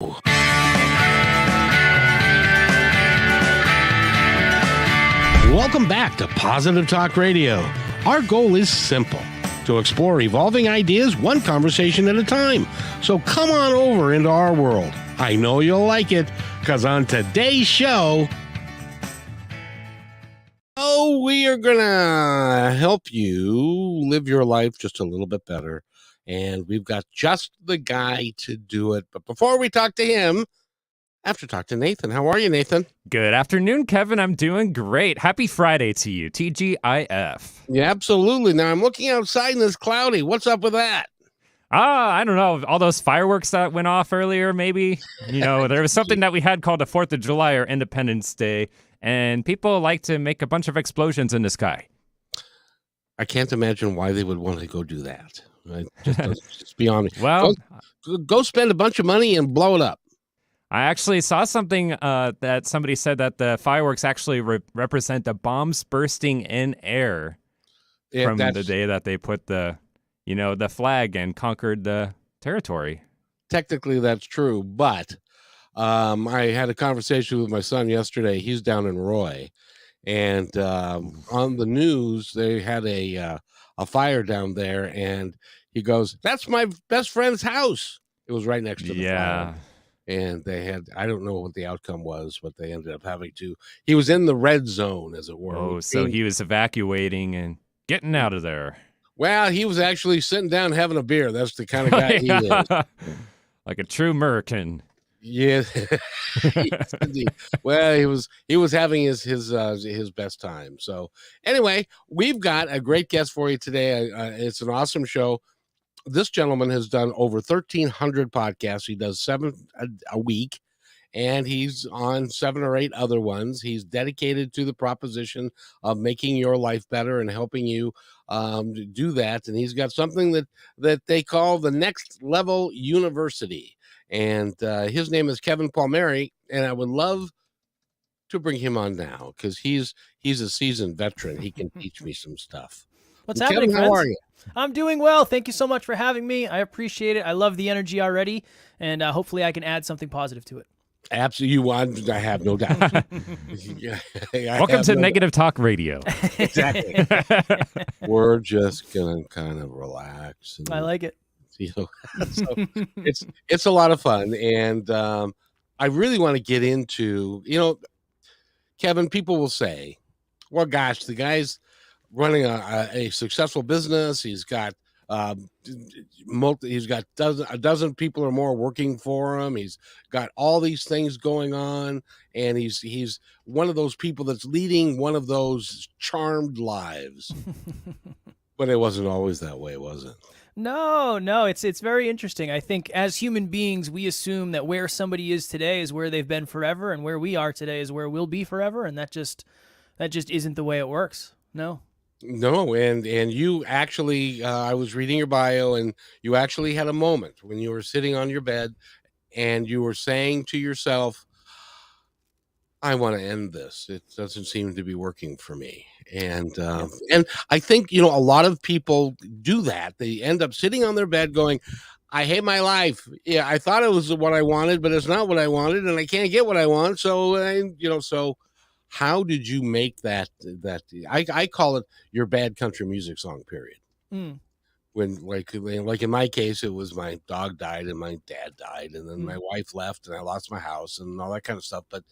Welcome back to Positive Talk Radio. Our goal is simple: to explore evolving ideas one conversation at a time. So come on over into our world. I know you'll like it, because on today's show, we are going to help you live your life just a little bit better. And we've got just the guy to do it. But before we talk to him, I have to talk to Nathan. How are you, Nathan? Good afternoon, Kevin. I'm doing great. Happy Friday to you. TGIF. Yeah, absolutely. Now, I'm looking outside and it's cloudy. What's up with that? I don't know. All those fireworks that went off earlier, maybe. You know, there was something that we had called the 4th of July or Independence Day, and people like to make a bunch of explosions in the sky. I can't imagine why they would want to go do that. Just beyond me. Well, go spend a bunch of money and blow it up. I actually saw something that somebody said that the fireworks actually represent the bombs bursting in air from the day that they put the flag and conquered the territory. Technically, that's true, but I had a conversation with my son yesterday. He's down in Roy, and on the news they had a fire down there, and he goes, "That's my best friend's house." It was right next to the fire. And they had, I don't know what the outcome was, but they ended up having to, he was in the red zone, as it were. Oh, so he was evacuating and getting out of there. Well, he was actually sitting down having a beer. That's the kind of guy he is. Like a true American. Yeah. Yes, indeed. Well, he was having his best time. So anyway, we've got a great guest for you today. It's an awesome show. This gentleman has done over 1,300 podcasts. He does 7 a week, and he's on 7 or 8 other ones. He's dedicated to the proposition of making your life better and helping you do that. And he's got something that they call the Next Level University. And his name is Kevin Palmieri, and I would love to bring him on now because he's a seasoned veteran. He can teach me some stuff. What's happening, friends? How are you? I'm doing well. Thank you so much for having me. I appreciate it. I love the energy already, and hopefully I can add something positive to it. Absolutely. You want, I have no doubt. Welcome to Negative Talk Radio. Exactly. We're just going to kind of relax. I like it. You know, so it's a lot of fun. And I really want to get into, Kevin, people will say, well, gosh, the guy's running a successful business. He's got a dozen people or more working for him. He's got all these things going on, and he's one of those people that's leading one of those charmed lives. But it wasn't always that way, was it? No, it's very interesting. I think as human beings, we assume that where somebody is today is where they've been forever, and where we are today is where we'll be forever, and that just isn't the way it works. No, and you actually, I was reading your bio, and you actually had a moment when you were sitting on your bed and you were saying to yourself, I want to end this. It doesn't seem to be working for me. And I think, a lot of people do that. They end up sitting on their bed going, I hate my life. Yeah, I thought it was what I wanted, but it's not what I wanted, and I can't get what I want. So, so how did you make that I call it your bad country music song period. When like in my case, it was my dog died and my dad died, and then my wife left and I lost my house and all that kind of stuff. But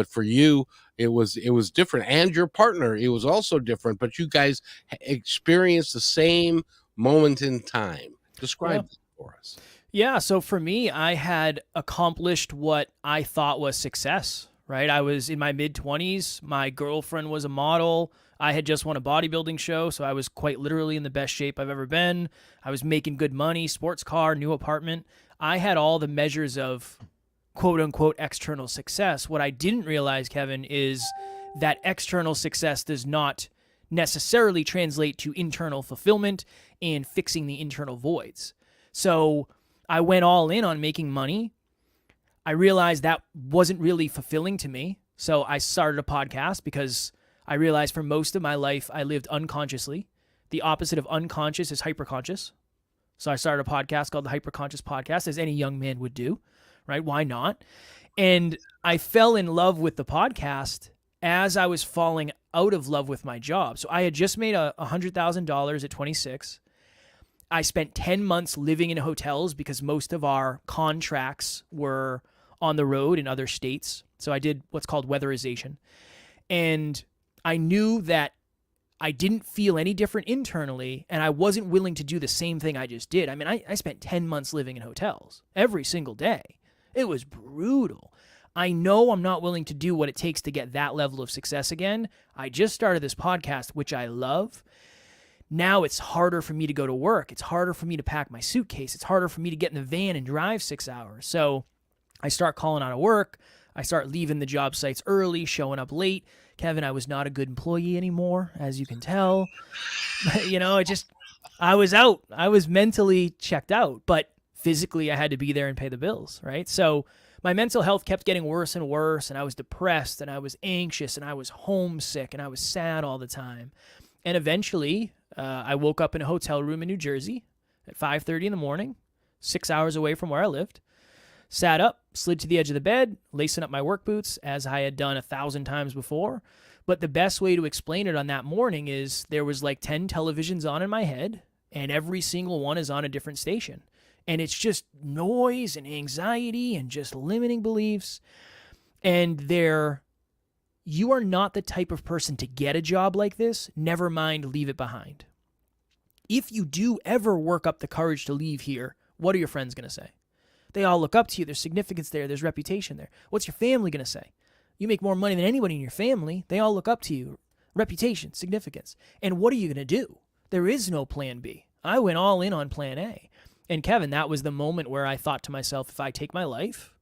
for you, it was different, and your partner, it was also different, but you guys experienced the same moment in time. Describe it for us. Yeah, so for me, I had accomplished what I thought was success. Right, I was in my mid-20s. My girlfriend was a model. I had just won a bodybuilding show, so I was quite literally in the best shape I've ever been. I was making good money, sports car, new apartment. I had all the measures of quote-unquote external success. What I didn't realize, Kevin, is that external success does not necessarily translate to internal fulfillment and fixing the internal voids. So I went all in on making money. I realized that wasn't really fulfilling to me. So I started a podcast because I realized for most of my life, I lived unconsciously. The opposite of unconscious is hyperconscious. So I started a podcast called the Hyperconscious Podcast, as any young man would do, right? Why not? And I fell in love with the podcast as I was falling out of love with my job. So I had just made $100,000 at 26. I spent 10 months living in hotels because most of our contracts were on the road in other states. So I did what's called weatherization. And I knew that I didn't feel any different internally, and I wasn't willing to do the same thing I just did. I mean, I spent 10 months living in hotels every single day. It was brutal. I know I'm not willing to do what it takes to get that level of success again. I just started this podcast, which I love. Now it's harder for me to go to work. It's harder for me to pack my suitcase. It's harder for me to get in the van and drive 6 hours. So I start calling out of work. I start leaving the job sites early, showing up late. Kevin, I was not a good employee anymore, as you can tell. I was out. I was mentally checked out, but physically I had to be there and pay the bills, right? So my mental health kept getting worse and worse, and I was depressed, and I was anxious, and I was homesick, and I was sad all the time. And eventually, I woke up in a hotel room in New Jersey at 5:30 in the morning, 6 hours away from where I lived. Sat up, slid to the edge of the bed, lacing up my work boots, as I had done 1,000 times before. But the best way to explain it on that morning is there was like 10 televisions on in my head, and every single one is on a different station. And it's just noise and anxiety and just limiting beliefs. And you are not the type of person to get a job like this. Never mind, leave it behind. If you do ever work up the courage to leave here, what are your friends going to say? They all look up to you. There's significance there. There's reputation there. What's your family going to say? You make more money than anybody in your family. They all look up to you. Reputation, significance. And what are you going to do? There is no plan B. I went all in on plan A. And Kevin, that was the moment where I thought to myself, if I take my life,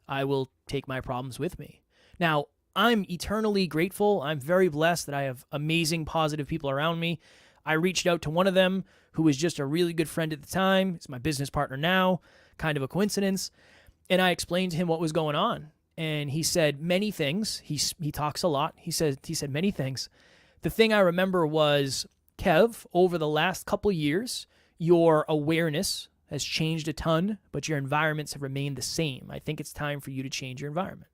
I will take my problems with me. Now, I'm eternally grateful. I'm very blessed that I have amazing, positive people around me. I reached out to one of them who was just a really good friend at the time. He's my business partner now. Kind of a coincidence. And I explained to him what was going on. And he said many things. He talks a lot. He said many things. The thing I remember was, Kev, over the last couple years, your awareness has changed a ton, but your environments have remained the same. I think it's time for you to change your environment.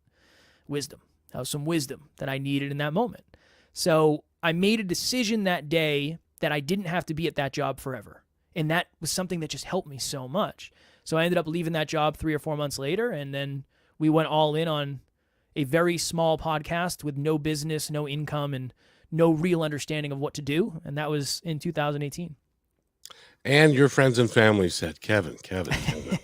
Wisdom. That was some wisdom that I needed in that moment. So I made a decision that day that I didn't have to be at that job forever. And that was something that just helped me so much. So I ended up leaving that job 3 or 4 months later, and then we went all in on a very small podcast with no business, no income, and no real understanding of what to do. And that was in 2018. And your friends and family said, Kevin,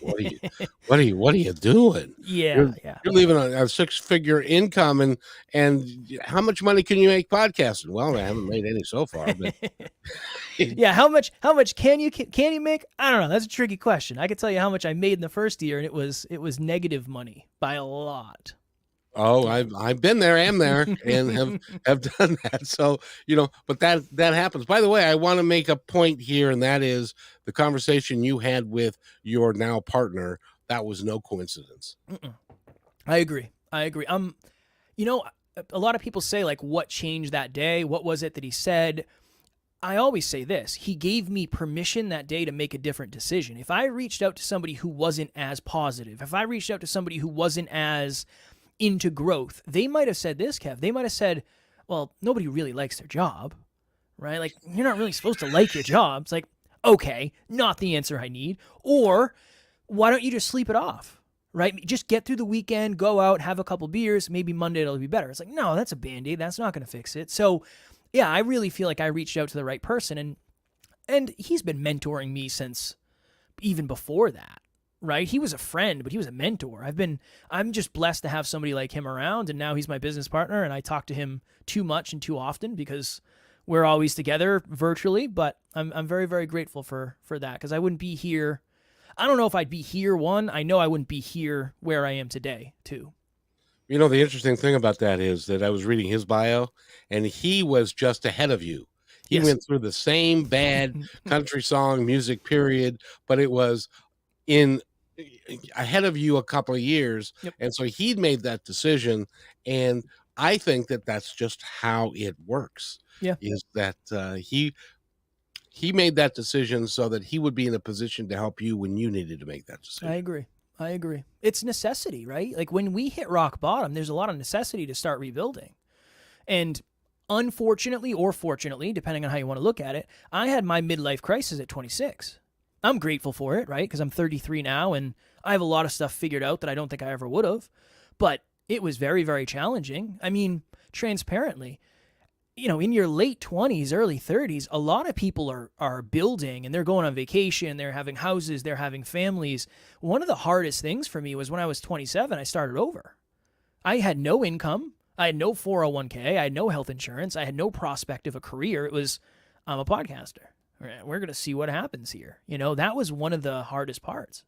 what are you doing? Yeah. You're leaving a 6-figure income, and how much money can you make podcasting? Well, I haven't made any so far, but yeah. How much can you make? I don't know. That's a tricky question. I could tell you how much I made in the first year, and it was negative money by a lot. Oh, I've been there, am there, and have done that. So, but that happens. By the way, I want to make a point here, and that is the conversation you had with your now partner. That was no coincidence. I agree. A lot of people say, like, what changed that day? What was it that he said? I always say this. He gave me permission that day to make a different decision. If I reached out to somebody who wasn't as positive, if I reached out to somebody who wasn't as into growth, they might have said this, Kev. They might have said, well, nobody really likes their job, right? Like, you're not really supposed to like your job. It's like, okay, not the answer I need. Or why don't you just sleep it off, right? Just get through the weekend, go out, have a couple beers. Maybe Monday it'll be better. It's like, no, that's a Band-Aid. That's not going to fix it. So yeah, I really feel like I reached out to the right person, and he's been mentoring me since even before that. Right? He was a friend, but he was a mentor. I'm just blessed to have somebody like him around, and now he's my business partner, and I talk to him too much and too often because we're always together virtually, but I'm very, very grateful for that, because I wouldn't be here. I don't know if I'd be here, one. I know I wouldn't be here where I am today, two. The interesting thing about that is that I was reading his bio, and he was just ahead of you. He went through the same bad country song music period, but it was ahead of you a couple of years. Yep. And so he'd made that decision, and I think that that's just how it works. Yeah. Is that he made that decision so that he would be in a position to help you when you needed to make that decision. I agree. I agree. It's necessity, right? Like when we hit rock bottom, there's a lot of necessity to start rebuilding. And unfortunately or fortunately, depending on how you want to look at it, I had my midlife crisis at 26. I'm grateful for it, right? Because I'm 33 now and I have a lot of stuff figured out that I don't think I ever would have. But it was very, very challenging. I mean, transparently, in your late 20s, early 30s, a lot of people are building and they're going on vacation, they're having houses, they're having families. One of the hardest things for me was when I was 27, I started over. I had no income. I had no 401k. I had no health insurance. I had no prospect of a career. It was, I'm a podcaster. We're going to see what happens here. That was one of the hardest parts.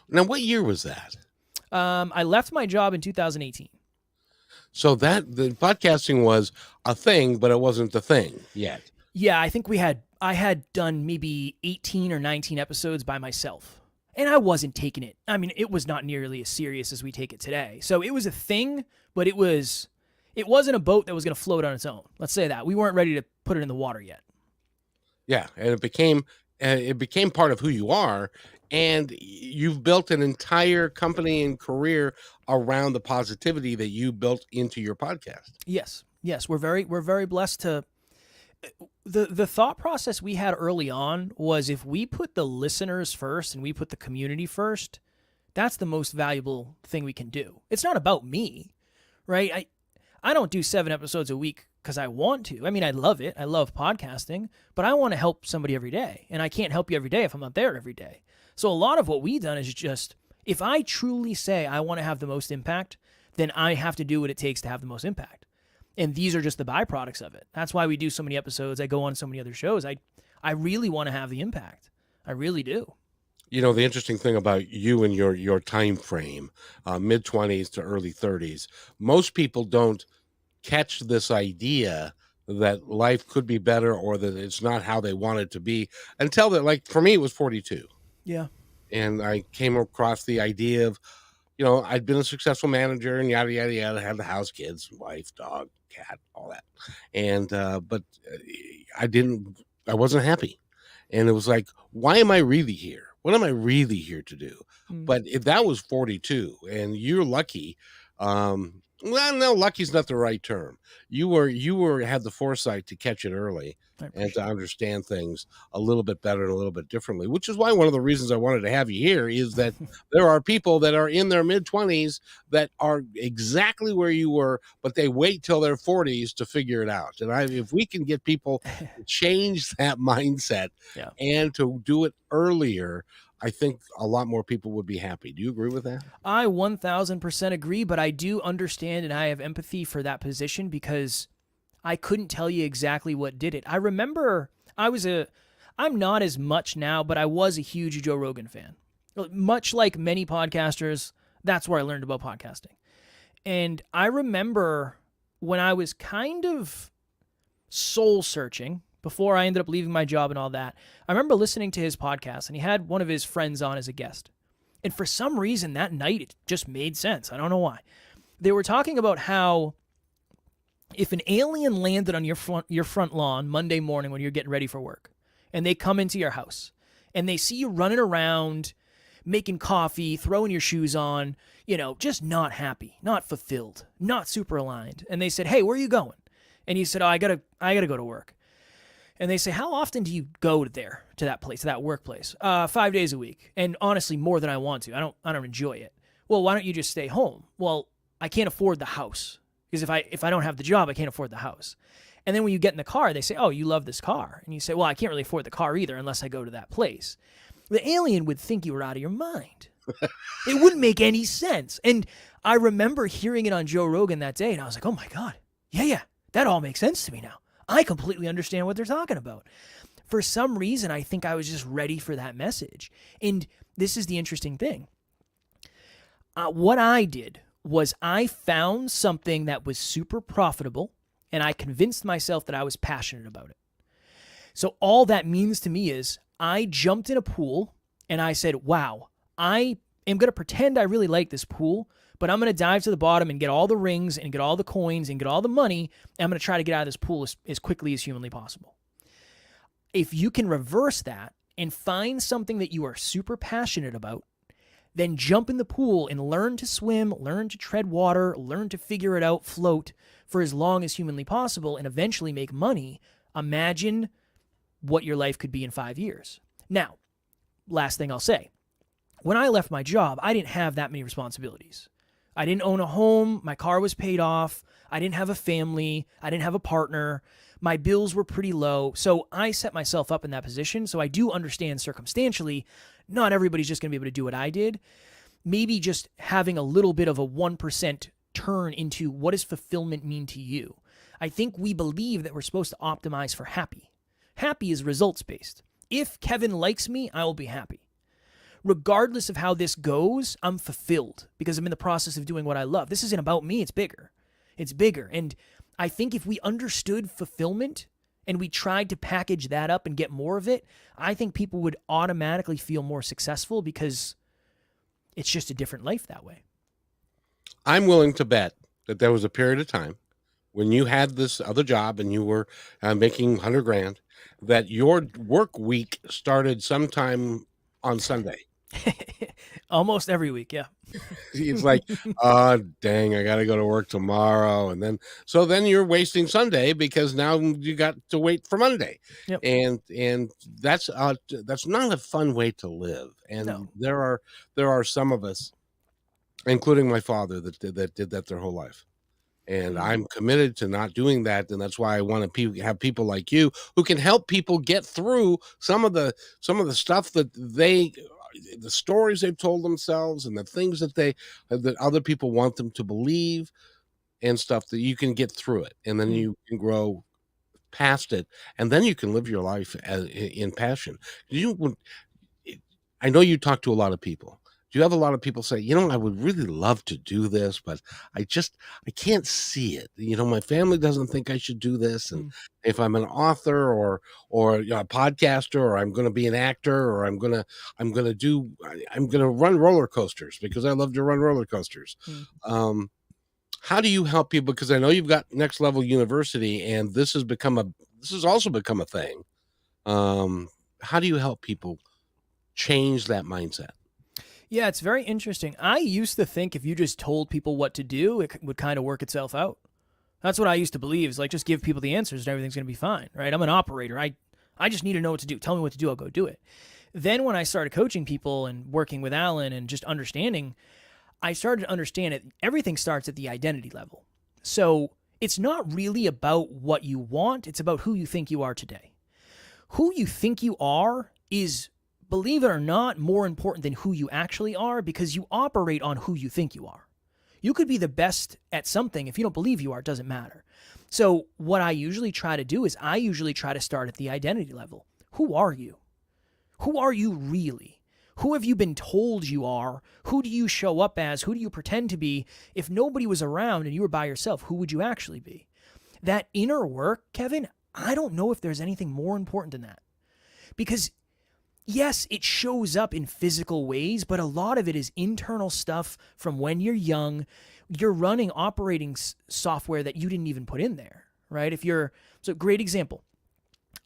Now, what year was that? I left my job in 2018. So the podcasting was a thing, but it wasn't the thing yet. Yeah, I think I had done maybe 18 or 19 episodes by myself. And I wasn't taking it. I mean, it was not nearly as serious as we take it today. So it was a thing, but it wasn't a boat that was going to float on its own. Let's say that. We weren't ready to put it in the water yet. Yeah, and it became part of who you are, and you've built an entire company and career around the positivity that you built into your podcast. Yes, we're very blessed to. The thought process we had early on was if we put the listeners first and we put the community first, that's the most valuable thing we can do. It's not about me, right? I don't do 7 episodes a week because I want to. I mean, I love it. I love podcasting, but I want to help somebody every day. And I can't help you every day if I'm not there every day. So a lot of what we've done is just, if I truly say I want to have the most impact, then I have to do what it takes to have the most impact. And these are just the byproducts of it. That's why we do so many episodes. I go on so many other shows. I really want to have the impact. I really do. The interesting thing about you and your time frame, mid-20s to early 30s, most people don't catch this idea that life could be better or that it's not how they want it to be until that, like for me, it was 42. Yeah. And I came across the idea of, I'd been a successful manager and yada, yada, yada, had the house, kids, wife, dog, cat, all that. And, but I wasn't happy. And it was like, why am I really here? What am I really here to do? But if that was 42 and you're lucky, well, no, lucky's not the right term. You had the foresight to catch it early and to understand things a little bit better and a little bit differently, which is why one of the reasons I wanted to have you here is that there are people that are in their mid-20s that are exactly where you were, but they wait till their 40s to figure it out. And if we can get people to change that mindset and to do it earlier, I think a lot more people would be happy. Do you agree with that? I 1000% agree, but I do understand and I have empathy for that position because I couldn't tell you exactly what did it. I remember I'm not as much now, but I was a huge Joe Rogan fan. Much like many podcasters, that's where I learned about podcasting. And I remember when I was kind of soul searching, before I ended up leaving my job and all that, I remember listening to his podcast, and he had one of his friends on as a guest. And for some reason, that night, it just made sense. I don't know why. They were talking about how if an alien landed on your front lawn Monday morning when you're getting ready for work, and they come into your house, and they see you running around, making coffee, throwing your shoes on, just not happy, not fulfilled, not super aligned. And they said, "Hey, where are you going?" And he said, "Oh, I gotta go to work." And they say, "How often do you go there, to that place, to that workplace?" 5 days a week. And honestly, more than I want to. I don't enjoy it. "Well, why don't you just stay home?" "Well, I can't afford the house. Because if I don't have the job, I can't afford the house." And then when you get in the car, they say, "Oh, you love this car." And you say, "Well, I can't really afford the car either unless I go to that place." The alien would think you were out of your mind. It wouldn't make any sense. And I remember hearing it on Joe Rogan that day, and I was like, oh my God, yeah, that all makes sense to me now. I completely understand what they're talking about. For some reason, I think I was just ready for that message. And this is the interesting thing. What I did was I found something that was super profitable, and I convinced myself that I was passionate about it. So all that means to me is I jumped in a pool, and I said, wow, I am going to pretend I really like this pool, but I'm going to dive to the bottom and get all the rings and get all the coins and get all the money, and I'm going to try to get out of this pool as quickly as humanly possible. If you can reverse that and find something that you are super passionate about, then jump in the pool and learn to swim, learn to tread water, learn to figure it out, float for as long as humanly possible, and eventually make money, imagine what your life could be in 5 years. Now, last thing I'll say. When I left my job, I didn't have that many responsibilities. I didn't own a home. My car was paid off. I didn't have a family. I didn't have a partner. My bills were pretty low. So I set myself up in that position. So I do understand circumstantially, not everybody's just going to be able to do what I did. Maybe just having a little bit of a 1% turn into what does fulfillment mean to you? I think we believe that we're supposed to optimize for happy. Happy is results-based. If Kevin likes me, I will be happy. Regardless of how this goes, I'm fulfilled because I'm in the process of doing what I love. This isn't about me. It's bigger. It's bigger. And I think if we understood fulfillment and we tried to package that up and get more of it, I think people would automatically feel more successful because it's just a different life that way. I'm willing to bet that there was a period of time when you had this other job and you were making $100,000, that your work week started sometime on Sunday. Almost every week, yeah. It's like, oh, dang, I got to go to work tomorrow. And then you're wasting Sunday because now you got to wait for Monday. Yep. And that's not a fun way to live. And No. there are some of us, including my father, that did that their whole life. And I'm committed to not doing that. And that's why I want to have people like you who can help people get through some of the stuff that the stories they've told themselves and the things that other people want them to believe and stuff, that you can get through it. And then you can grow past it. And then you can live your life in passion. I know you talk to a lot of people. Do you have a lot of people say, I would really love to do this, but I can't see it. My family doesn't think I should do this. And if I'm an author or a podcaster, or I'm going to be an actor, or I'm going to run roller coasters because I love to run roller coasters. How do you help people? Because I know you've got Next Level University, and this has also become a thing. How do you help people change that mindset? Yeah, it's very interesting. I used to think if you just told people what to do, it would kind of work itself out. That's what I used to believe, is like, just give people the answers and everything's going to be fine, right? I'm an operator. I just need to know what to do. Tell me what to do. I'll go do it. Then when I started coaching people and working with Alan and just understanding, I started to understand it. Everything starts at the identity level. So it's not really about what you want. It's about who you think you are today. Who you think you are is, believe it or not, more important than who you actually are, because you operate on who you think you are. You could be the best at something. If you don't believe you are, it doesn't matter. So what I usually try to do is I usually try to start at the identity level. Who are you? Who are you really? Who have you been told you are? Who do you show up as? Who do you pretend to be? If nobody was around and you were by yourself, who would you actually be? That inner work, Kevin, I don't know if there's anything more important than that. Because yes, it shows up in physical ways, but a lot of it is internal stuff from when you're young. You're running operating software that you didn't even put in there, right? So great example.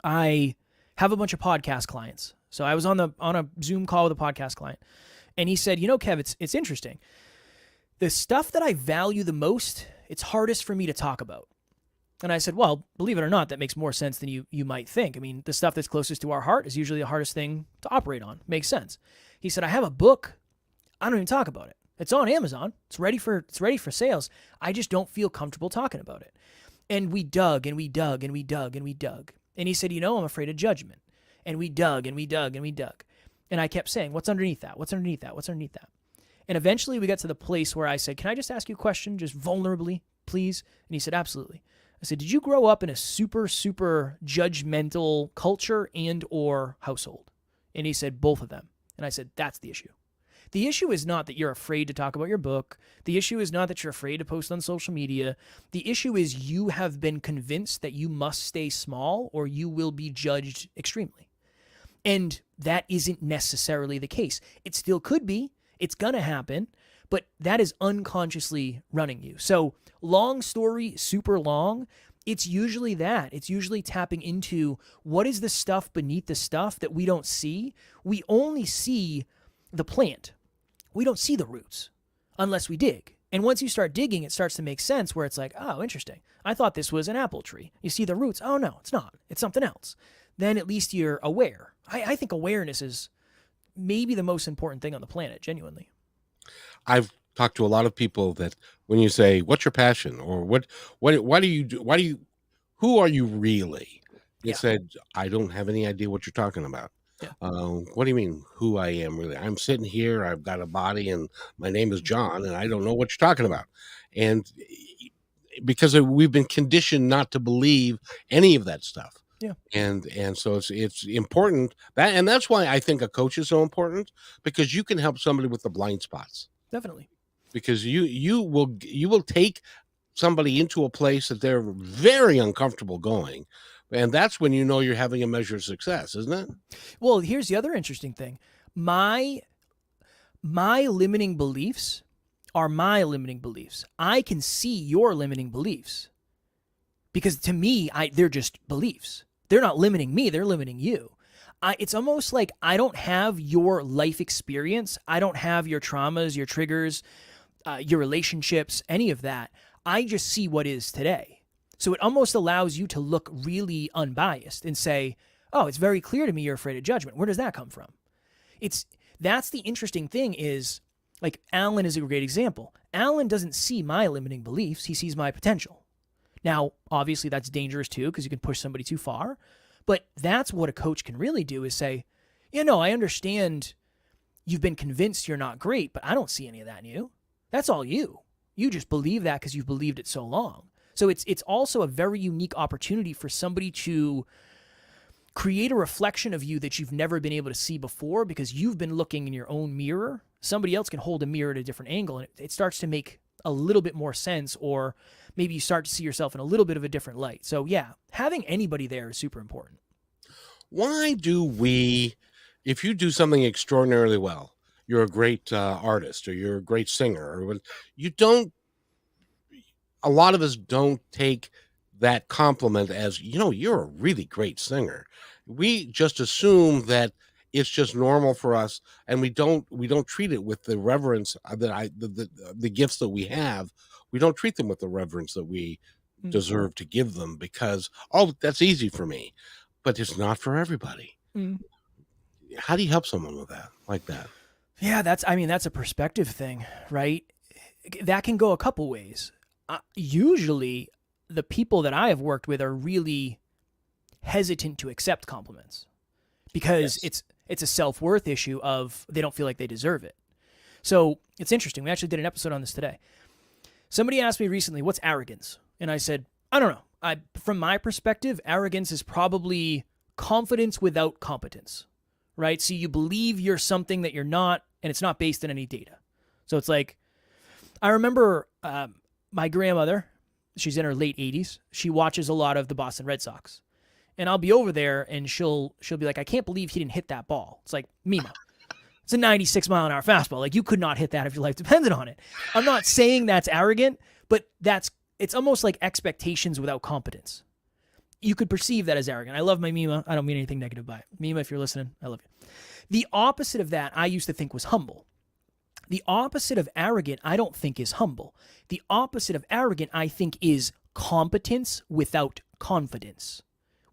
I have a bunch of podcast clients. So I was on a Zoom call with a podcast client, and he said, Kev, it's interesting. The stuff that I value the most, it's hardest for me to talk about. And I said, well, believe it or not, that makes more sense than you might think. I mean, the stuff that's closest to our heart is usually the hardest thing to operate on. Makes sense. He said, I have a book. I don't even talk about it. It's on Amazon. It's ready for sales. I just don't feel comfortable talking about it. And we dug and we dug and we dug and we dug. And he said, I'm afraid of judgment. And we dug and we dug and we dug. And I kept saying, what's underneath that? What's underneath that? What's underneath that? And eventually we got to the place where I said, can I just ask you a question, just vulnerably, please? And he said, absolutely. I said, did you grow up in a super, super judgmental culture and or household? And he said, both of them. And I said, that's the issue. The issue is not that you're afraid to talk about your book. The issue is not that you're afraid to post on social media. The issue is you have been convinced that you must stay small or you will be judged extremely. And that isn't necessarily the case. It still could be. It's going to happen. But that is unconsciously running you. So long story, super long, it's usually that. It's usually tapping into what is the stuff beneath the stuff that we don't see. We only see the plant. we don't see the roots unless we dig. And once you start digging, it starts to make sense where it's like, oh, interesting. I thought this was an apple tree. You see the roots. Oh, no, it's not. It's something else. Then at least you're aware. I think awareness is maybe the most important thing on the planet, genuinely. I've talked to a lot of people that when you say, what's your passion? Or why do you do, who are you really? It said, I don't have any idea what you're talking about. Yeah. What do you mean who I am really? I'm sitting here, I've got a body and my name is John and I don't know what you're talking about. And because we've been conditioned not to believe any of that stuff. Yeah. And so it's important and that's why I think a coach is so important, because you can help somebody with the blind spots. Definitely. Because you will take somebody into a place that they're very uncomfortable going. And that's when you know you're having a measure of success, isn't it? Well, here's the other interesting thing. My limiting beliefs are my limiting beliefs. I can see your limiting beliefs because to me, they're just beliefs. They're not limiting me. They're limiting you. It's almost like I don't have your life experience. I don't have your traumas, your triggers, your relationships, any of that. I just see what is today. So it almost allows you to look really unbiased and say, oh, it's very clear to me you're afraid of judgment. Where does that come from? That's the interesting thing is, like, Alan is a great example. Alan doesn't see my limiting beliefs. He sees my potential. Now, obviously, that's dangerous too because you can push somebody too far. But that's what a coach can really do is say, I understand you've been convinced you're not great, but I don't see any of that in you. That's all you. You just believe that because you've believed it so long. So it's also a very unique opportunity for somebody to create a reflection of you that you've never been able to see before because you've been looking in your own mirror. Somebody else can hold a mirror at a different angle, and it starts to make a little bit more sense, or maybe you start to see yourself in a little bit of a different light. So yeah, having anybody there is super important. Why do we, if you do something extraordinarily well, you're a great artist or you're a great singer, or you don't, a lot of us don't take that compliment as, you're a really great singer. We just assume that it's just normal for us, and we don't treat it with the reverence that the gifts that we have. We don't treat them with the reverence that we deserve to give them because, that's easy for me, but it's not for everybody. How do you help someone with that, like that? Yeah, that's a perspective thing, right? That can go a couple ways. Usually the people that I have worked with are really hesitant to accept compliments because it's a self-worth issue of they don't feel like they deserve it. So it's interesting. We actually did an episode on this today. Somebody asked me recently, what's arrogance? And I said, I don't know. From my perspective, arrogance is probably confidence without competence, right? So you believe you're something that you're not, and it's not based on any data. So it's like, I remember my grandmother, she's in her late 80s. She watches a lot of the Boston Red Sox. And I'll be over there and she'll be like, I can't believe he didn't hit that ball. It's like, Mima, it's a 96-mile-an-hour fastball. Like, you could not hit that if your life depended on it. I'm not saying that's arrogant, but it's almost like expectations without competence. You could perceive that as arrogant. I love my Mima. I don't mean anything negative by it. Mima, if you're listening, I love you. The opposite of that, I used to think was humble. The opposite of arrogant, I don't think is humble. The opposite of arrogant, I think, is competence without confidence,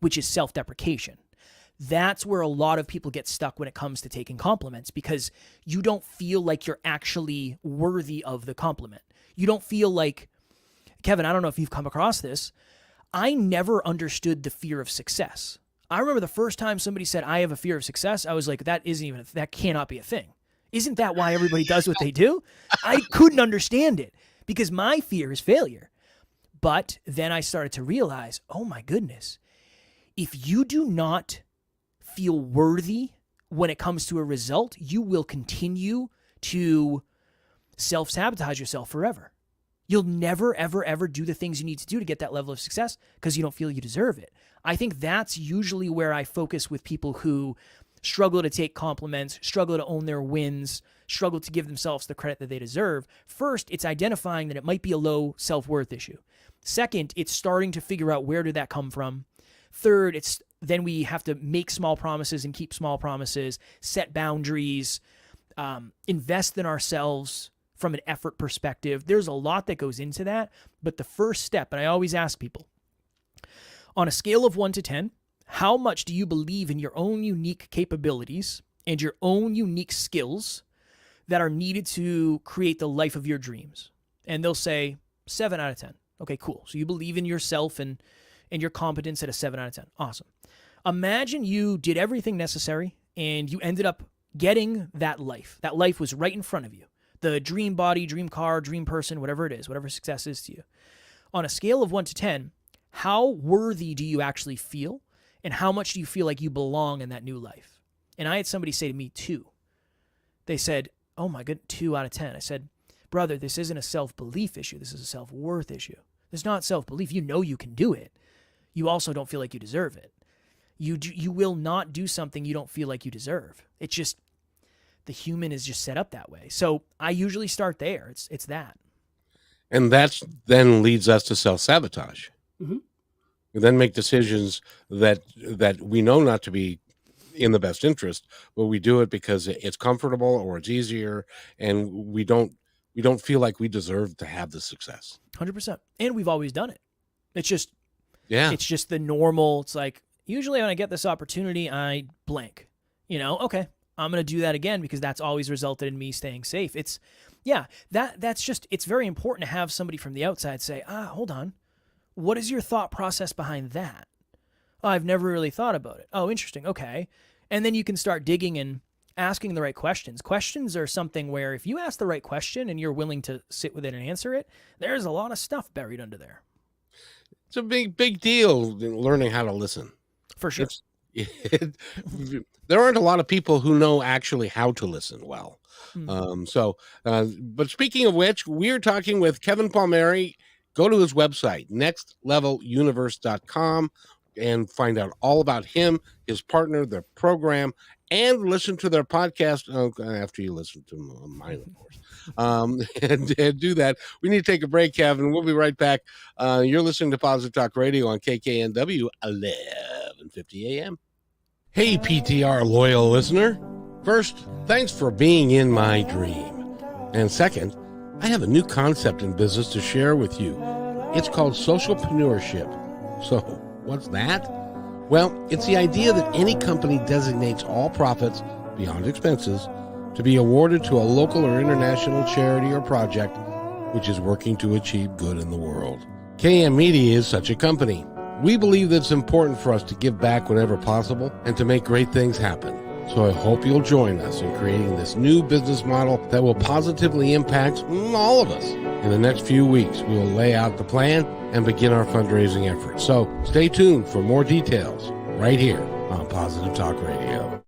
which is self-deprecation. That's where a lot of people get stuck when it comes to taking compliments because you don't feel like you're actually worthy of the compliment. You don't feel like, Kevin, I don't know if you've come across this. I never understood the fear of success. I remember the first time somebody said, I have a fear of success, I was like, that cannot be a thing. Isn't that why everybody does what they do? I couldn't understand it because my fear is failure. But then I started to realize, oh my goodness, if you do not feel worthy when it comes to a result, you will continue to self-sabotage yourself forever. You'll never, ever, ever do the things you need to do to get that level of success because you don't feel you deserve it. I think that's usually where I focus with people who struggle to take compliments, struggle to own their wins, struggle to give themselves the credit that they deserve. First, it's identifying that it might be a low self-worth issue. Second, it's starting to figure out where did that come from. Third, then we have to make small promises and keep small promises, set boundaries, invest in ourselves from an effort perspective. There's a lot that goes into that. But the first step, and I always ask people, on a scale of 1 to 10, how much do you believe in your own unique capabilities and your own unique skills that are needed to create the life of your dreams? And they'll say 7 out of 10. Okay, cool. So you believe in yourself and your competence at a 7 out of 10. Awesome. Imagine you did everything necessary and you ended up getting that life. That life was right in front of you. The dream body, dream car, dream person, whatever it is, whatever success is to you. On a scale of 1 to 10, how worthy do you actually feel? And how much do you feel like you belong in that new life? And I had somebody say to me 2. They said, oh my goodness, 2 out of 10. I said, brother, this isn't a self-belief issue. This is a self-worth issue. It's not self-belief. You know you can do it. You also don't feel like you deserve it. You will not do something you don't feel like you deserve. It's just, the human is just set up that way. So I usually start there. It's that. And that then leads us to self-sabotage. Mm-hmm. We then make decisions that we know not to be in the best interest, but we do it because it's comfortable or it's easier, and we don't feel like we deserve to have the success. 100%. And we've always done it. It's just, yeah. It's just the normal. It's like, usually when I get this opportunity, I blank. Okay, I'm going to do that again because that's always resulted in me staying safe. It's, that's just, it's very important to have somebody from the outside say, hold on. What is your thought process behind that? Oh, I've never really thought about it. Oh, interesting. Okay. And then you can start digging and asking the right questions. Questions are something where if you ask the right question and you're willing to sit with it and answer it, there's a lot of stuff buried under there. It's a big deal learning how to listen. For sure. There aren't a lot of people who know actually how to listen well. But speaking of which, we're talking with Kevin Palmieri. Go to his website, nextleveluniverse.com, and find out all about him, his partner, their program, and listen to their podcast after you listen to mine, of course. And do that. We need to take a break, Kevin. We'll be right back. You're listening to Positive Talk Radio on KKNW, 1150 AM. Hey, PTR loyal listener. First, thanks for being in my dream. And second, I have a new concept in business to share with you. It's called socialpreneurship. So, what's that? Well, it's the idea that any company designates all profits, beyond expenses, to be awarded to a local or international charity or project which is working to achieve good in the world. KM Media is such a company. We believe that it's important for us to give back whenever possible and to make great things happen. So I hope you'll join us in creating this new business model that will positively impact all of us. In the next few weeks, we will lay out the plan and begin our fundraising efforts. So stay tuned for more details right here on Positive Talk Radio.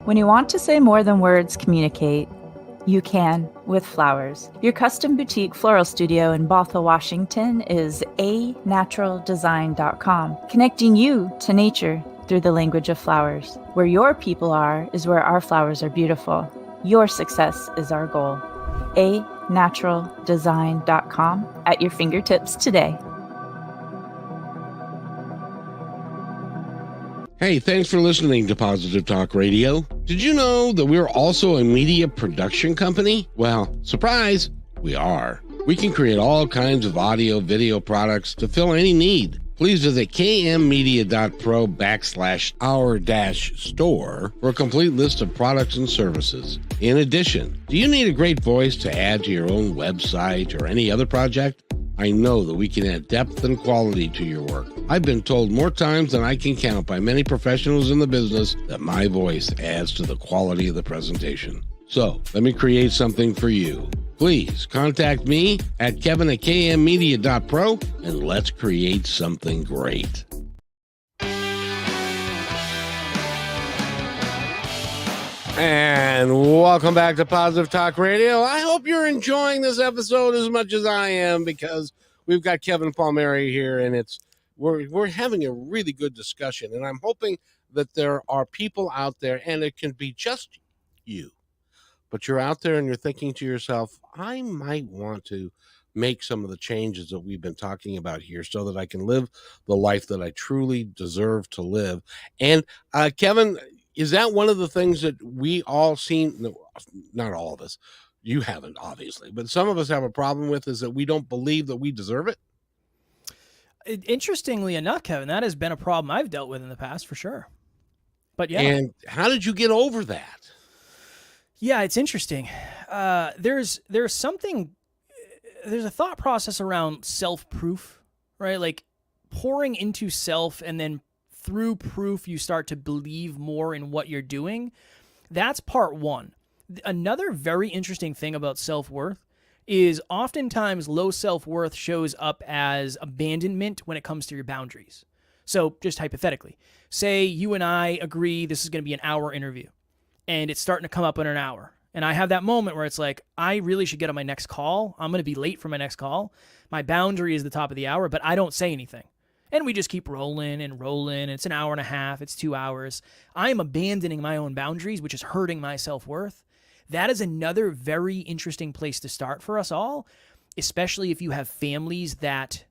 When you want to say more than words communicate, you can with flowers. Your custom boutique floral studio in Bothell, Washington is anaturaldesign.com, connecting you to nature through the language of flowers. Where your people are is where our flowers are beautiful. Your success is our goal. anaturaldesign.com at your fingertips today. Hey, thanks for listening to Positive Talk Radio. Did you know that we're also a media production company? Well, surprise, we are. We can create all kinds of audio, video products to fill any need. Please visit kmmedia.pro/our-store for a complete list of products and services. In addition, do you need a great voice to add to your own website or any other project? I know that we can add depth and quality to your work. I've been told more times than I can count by many professionals in the business that my voice adds to the quality of the presentation. So, let me create something for you. Please contact me at kevin@kmmedia.pro and let's create something great. And welcome back to Positive Talk Radio. I hope you're enjoying this episode as much as I am, because we've got Kevin Palmieri here, and we're having a really good discussion. And I'm hoping that there are people out there, and it can be just you, but you're out there and you're thinking to yourself, I might want to make some of the changes that we've been talking about here so that I can live the life that I truly deserve to live. And Kevin, is that one of the things that we all seem, no, not all of us, you haven't obviously, but some of us have a problem with, is that we don't believe that we deserve it? Interestingly enough, Kevin, that has been a problem I've dealt with in the past for sure. But yeah. And how did you get over that? Yeah, it's interesting. There's something, there's a thought process around self-proof, right? Like pouring into self, and then through proof, you start to believe more in what you're doing. That's part one. Another very interesting thing about self-worth is oftentimes low self-worth shows up as abandonment when it comes to your boundaries. So just hypothetically, say you and I agree this is going to be an hour interview, and it's starting to come up in an hour. And I have that moment where it's like, I really should get on my next call. I'm going to be late for my next call. My boundary is the top of the hour, but I don't say anything. And we just keep rolling and rolling. It's an hour and a half. It's 2 hours. I am abandoning my own boundaries, which is hurting my self-worth. That is another very interesting place to start for us all, especially if you have families that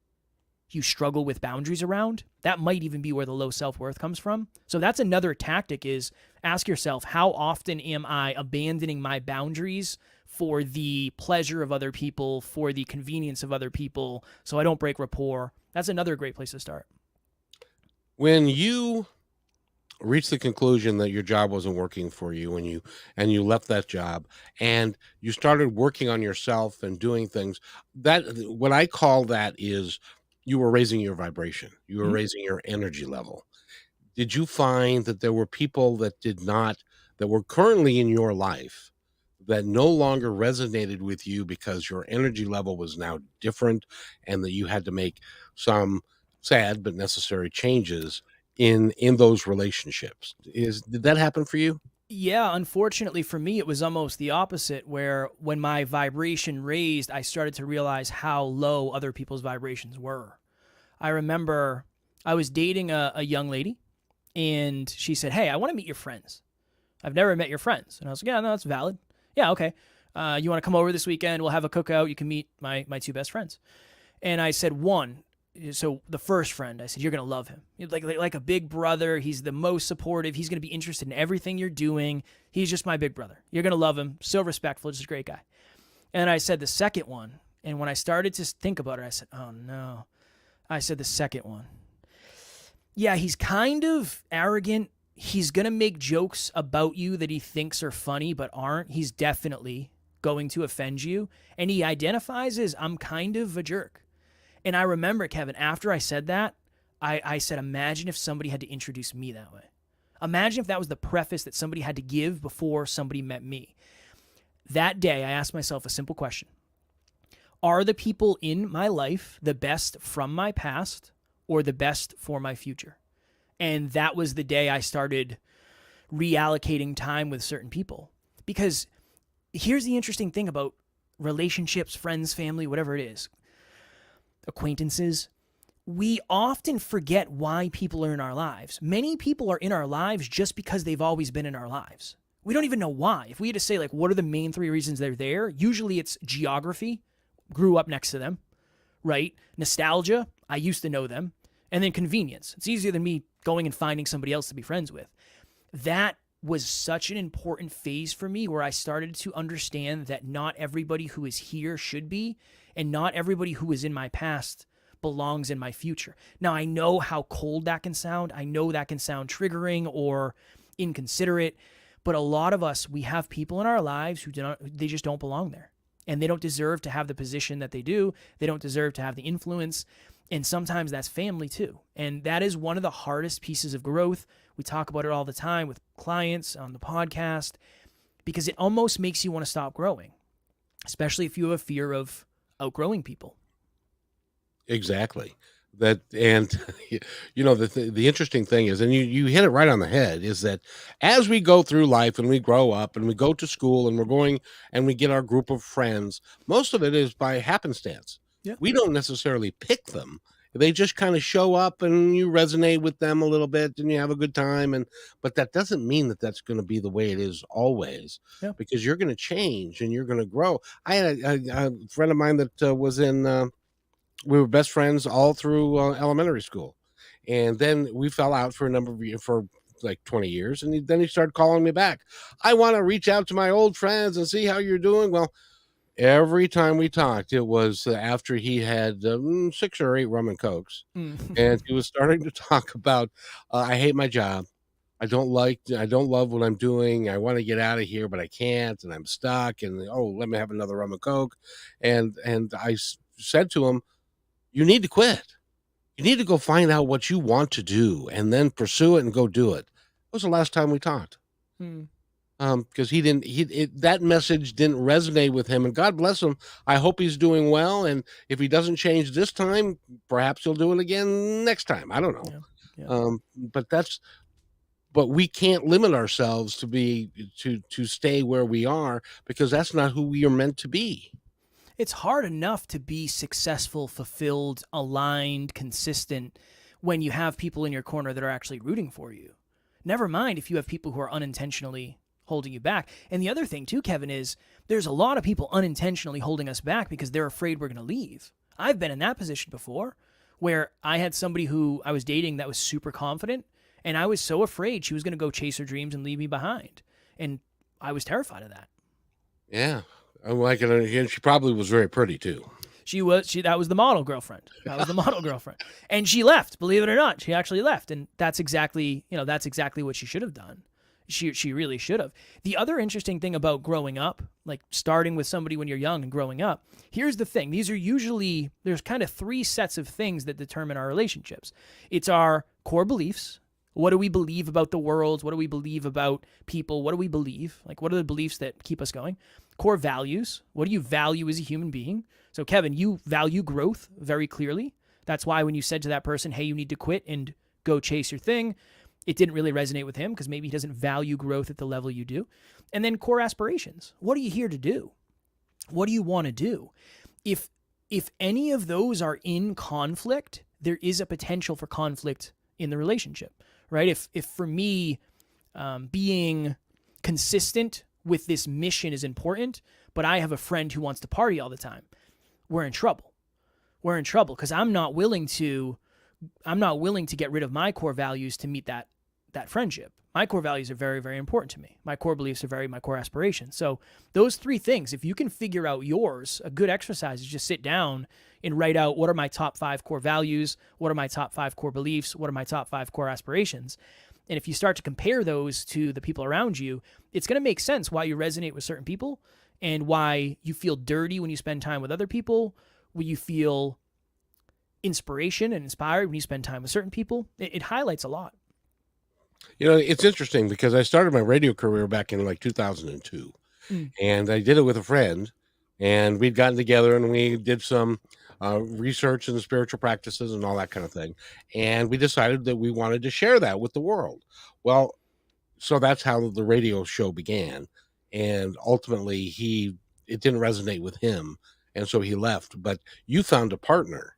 you struggle with boundaries around. That might even be where the low self-worth comes from. So that's another tactic, is ask yourself, how often am I abandoning my boundaries for the pleasure of other people, for the convenience of other people, so I don't break rapport? That's another great place to start. When you reached the conclusion that your job wasn't working for you, and you left that job and you started working on yourself and doing things, that what I call that is you were raising your vibration, you were raising your energy level. Did you find that there were people that that were currently in your life that no longer resonated with you because your energy level was now different, and that you had to make some sad but necessary changes in those relationships? Did that happen for you? Yeah, unfortunately for me, it was almost the opposite, where when my vibration raised, I started to realize how low other people's vibrations were. I remember I was dating a young lady, and she said, "Hey, I want to meet your friends. I've never met your friends." And I was like, "Yeah, no, that's valid. Yeah, okay. You want to come over this weekend? We'll have a cookout. You can meet my two best friends." And I said, so the first friend, I said, "You're going to love him. Like a big brother. He's the most supportive. He's going to be interested in everything you're doing. He's just my big brother. You're going to love him. So respectful. Just a great guy." And I said the second one. And when I started to think about it, I said, "Oh, no." I said the second one. Yeah, he's kind of arrogant. He's going to make jokes about you that he thinks are funny but aren't. He's definitely going to offend you. And he identifies as, I'm kind of a jerk. And I remember, Kevin, after I said that, I said, imagine if somebody had to introduce me that way. Imagine if that was the preface that somebody had to give before somebody met me. That day, I asked myself a simple question. Are the people in my life the best from my past or the best for my future? And that was the day I started reallocating time with certain people. Because here's the interesting thing about relationships, friends, family, whatever it is, acquaintances. We often forget why people are in our lives. Many people are in our lives just because they've always been in our lives. We don't even know why. If we had to say, like, what are the main 3 reasons they're there? Usually it's geography, grew up next to them, right? Nostalgia, I used to know them. And then convenience. It's easier than me going and finding somebody else to be friends with. That was such an important phase for me, where I started to understand that not everybody who is here should be, and not everybody who is in my past belongs in my future. Now, I know how cold that can sound. I know that can sound triggering or inconsiderate, but a lot of us, we have people in our lives who they just don't belong there. And they don't deserve to have the position that they do. They don't deserve to have the influence. And sometimes that's family too. And that is one of the hardest pieces of growth. We talk about it all the time with clients on the podcast, because it almost makes you want to stop growing, especially if you have a fear of outgrowing people. Exactly. That, and the interesting thing is, and you hit it right on the head, is that as we go through life and we grow up and we go to school and we're going and we get our group of friends, most of it is by happenstance. Yeah. We don't necessarily pick them. They just kind of show up and you resonate with them a little bit and you have a good time. But that doesn't mean that that's going to be the way it is always, Yeah. because you're going to change and you're going to grow. I had a friend of mine that was in, we were best friends all through elementary school. And then we fell out for a number of years, for like 20 years. And then he started calling me back. I want to reach out to my old friends and see how you're doing. Well, every time we talked, it was after he had 6 or 8 rum and cokes, and he was starting to talk about, I hate my job. I don't love what I'm doing. I want to get out of here, but I can't, and I'm stuck. And let me have another rum and coke. And I said to him, you need to quit. You need to go find out what you want to do, and then pursue it and go do it. That was the last time we talked. Because that message didn't resonate with him, and God bless him. I hope he's doing well, and if he doesn't change this time, perhaps he'll do it again next time. I don't know. Yeah. But we can't limit ourselves to stay where we are, because that's not who we are meant to be. It's hard enough to be successful, fulfilled, aligned, consistent when you have people in your corner that are actually rooting for you. Never mind if you have people who are unintentionally holding you back. And the other thing too, Kevin, is there's a lot of people unintentionally holding us back because they're afraid we're going to leave. I've been in that position before, where I had somebody who I was dating that was super confident, and I was so afraid she was going to go chase her dreams and leave me behind. And I was terrified of that. Yeah. And she probably was very pretty too. That was the model girlfriend. And she left, believe it or not. She actually left. And that's exactly what she should have done. She really should have. The other interesting thing about growing up, like starting with somebody when you're young and growing up, here's the thing. There's kind of 3 sets of things that determine our relationships. It's our core beliefs. What do we believe about the world? What do we believe about people? What do we believe? Like, what are the beliefs that keep us going? Core values. What do you value as a human being? So, Kevin, you value growth very clearly. That's why when you said to that person, hey, you need to quit and go chase your thing, it didn't really resonate with him because maybe he doesn't value growth at the level you do. And then core aspirations. What are you here to do? What do you want to do? If any of those are in conflict, there is a potential for conflict in the relationship, right? If for me, being consistent with this mission is important, but I have a friend who wants to party all the time, we're in trouble. We're in trouble because I'm not willing to get rid of my core values to meet that friendship. My core values are very, very important to me. My core beliefs are my core aspirations. So those 3 things, if you can figure out yours, a good exercise is just sit down and write out, what are my top 5 core values? What are my top 5 core beliefs? What are my top 5 core aspirations? And if you start to compare those to the people around you, it's going to make sense why you resonate with certain people and why you feel dirty when you spend time with other people, when you feel inspiration and inspired when you spend time with certain people. It highlights a lot. It's interesting because I started my radio career back in like 2002, and I did it with a friend, and we'd gotten together and we did some research in the spiritual practices and all that kind of thing. And we decided that we wanted to share that with the world. Well, so that's how the radio show began. And ultimately it didn't resonate with him. And so he left, but you found a partner.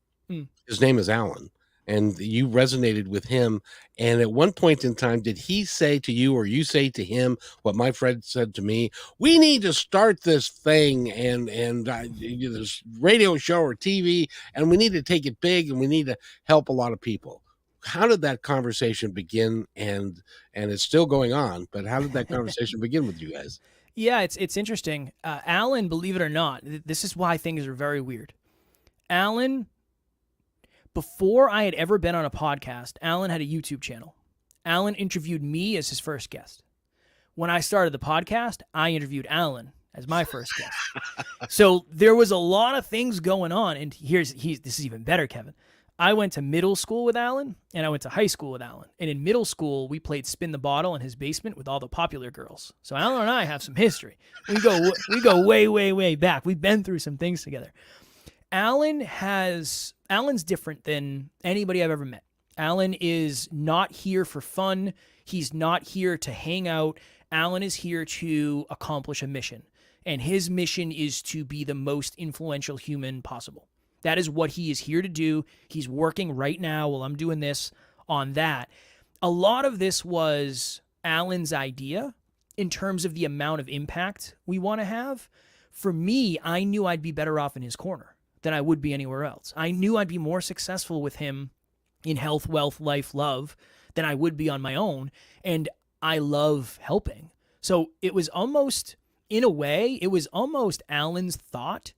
His name is Alan, and you resonated with him. And at one point in time, did he say to you, or you say to him, what my friend said to me, we need to start this thing and this radio show or TV, and we need to take it big, and we need to help a lot of people. How did that conversation begin? And it's still going on, but how did that conversation begin with you guys? Yeah, it's interesting. Alan, believe it or not, this is why things are very weird. Alan, before I had ever been on a podcast, Alan had a YouTube channel. Alan interviewed me as his first guest. When I started the podcast, I interviewed Alan as my first guest. So there was a lot of things going on. And this is even better, Kevin. I went to middle school with Alan, and I went to high school with Alan. And in middle school, we played Spin the Bottle in his basement with all the popular girls. So Alan and I have some history. We go way, way, way back. We've been through some things together. Alan's different than anybody I've ever met. Alan is not here for fun. He's not here to hang out. Alan is here to accomplish a mission. And his mission is to be the most influential human possible. That is what he is here to do. He's working right now while I'm doing this on that. A lot of this was Alan's idea in terms of the amount of impact we want to have. For me, I knew I'd be better off in his corner than I would be anywhere else. I knew I'd be more successful with him in health, wealth, life, love than I would be on my own. And I love helping. So it was almost, in a way, it was almost Alan's thought.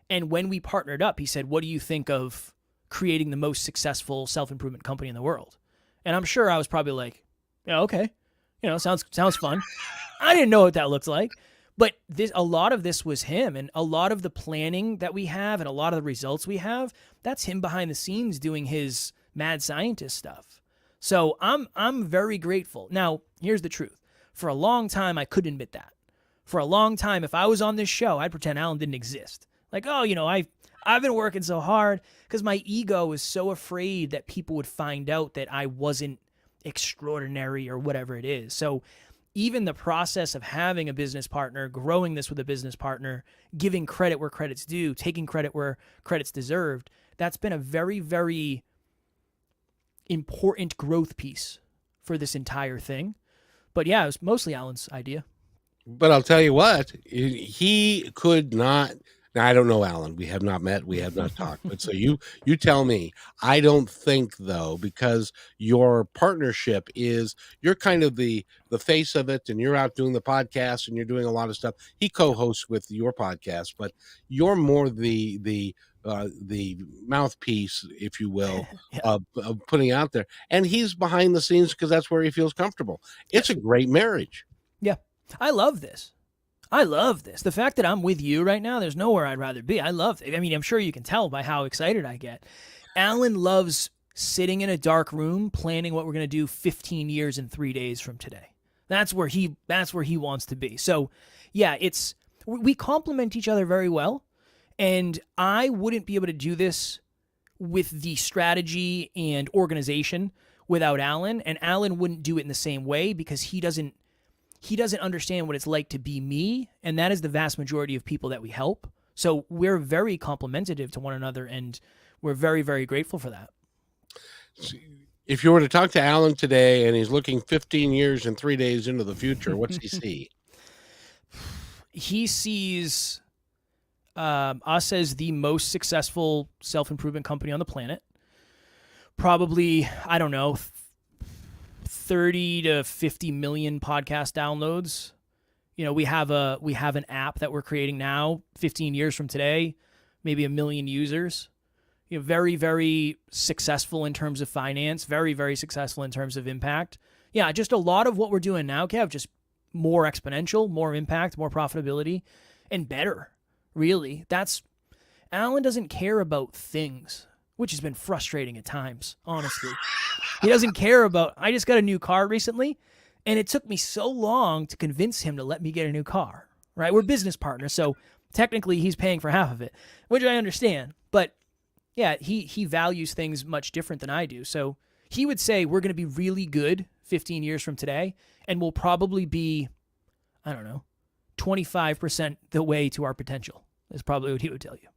And when we partnered up, he said, what do you think of creating the most successful self-improvement company in the world? And I'm sure I was probably like, yeah, okay. Sounds fun. I didn't know what that looked like. But a lot of this was him, and a lot of the planning that we have and a lot of the results we have, that's him behind the scenes doing his mad scientist stuff. So I'm very grateful. Now, here's the truth. For a long time, I couldn't admit that. For a long time, if I was on this show, I'd pretend Alan didn't exist. Like, oh, I've been working so hard, because my ego was so afraid that people would find out that I wasn't extraordinary or whatever it is. So even the process of having a business partner, growing this with a business partner, giving credit where credit's due, taking credit where credit's deserved, that's been a very, very important growth piece for this entire thing. But yeah, it was mostly Alan's idea. But I'll tell you what, he could not. Now, I don't know Alan. We have not met. We have not talked. But so you tell me. I don't think, though, because your partnership is, you're kind of the face of it, and you're out doing the podcast, and you're doing a lot of stuff. He co-hosts with your podcast, but you're more the mouthpiece, if you will, Yeah. of putting out there. And he's behind the scenes because that's where he feels comfortable. It's a great marriage. Yeah. I love this. The fact that I'm with you right now, there's nowhere I'd rather be. I love it. I mean, I'm sure you can tell by how excited I get. Alan loves sitting in a dark room planning what we're going to do 15 years and 3 days from today. That's where he wants to be. So, yeah, we complement each other very well, and I wouldn't be able to do this with the strategy and organization without Alan, and Alan wouldn't do it in the same way because he doesn't understand what it's like to be me, and that is the vast majority of people that we help. So we're very complementative to one another, and we're very, very grateful for that. If you were to talk to Alan today and he's looking 15 years and 3 days into the future, what's he see? He sees us as the most successful self-improvement company on the planet. Probably, I don't know, 30 to 50 million podcast downloads. We have an app that we're creating now. 15 years from today, maybe 1 million users. Very, very successful in terms of finance. Very, very successful in terms of impact. Yeah, just a lot of what we're doing now, Kev, just more exponential, more impact, more profitability, and better. Really, Alan doesn't care about things, which has been frustrating at times, honestly. He doesn't care about, I just got a new car recently, and it took me so long to convince him to let me get a new car, right? We're business partners, so technically he's paying for half of it, which I understand. But yeah, he values things much different than I do. So he would say we're going to be really good 15 years from today, and we'll probably be, I don't know, 25% the way to our potential is probably what he would tell you.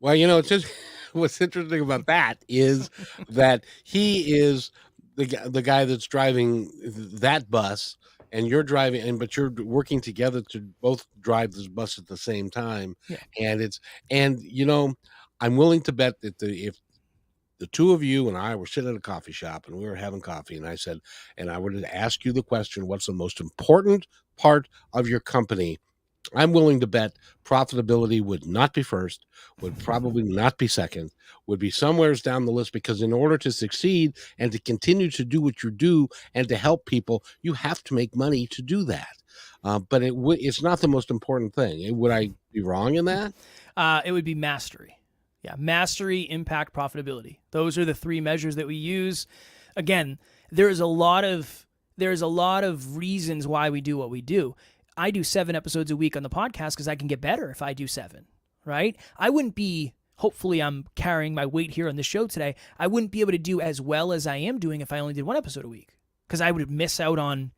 Well, it's just what's interesting about that is that he is the guy that's driving that bus, and you're driving, but you're working together to both drive this bus at the same time. Yeah. And I'm willing to bet that if the two of you and I were sitting at a coffee shop and we were having coffee, and I said, and I were to ask you the question, what's the most important part of your company? I'm willing to bet profitability would not be first, would probably not be second, would be somewhere down the list, because in order to succeed and to continue to do what you do and to help people, you have to make money to do that. But it's not the most important thing. Would I be wrong in that? It would be mastery. Yeah, mastery, impact, profitability. Those are the three measures that we use. Again, there's a lot of reasons why we do what we do. I do 7 episodes a week on the podcast because I can get better if I do 7, right? I wouldn't be, hopefully I'm carrying my weight here on the show today, I wouldn't be able to do as well as I am doing if I only did 1 episode a week, because I would miss out on,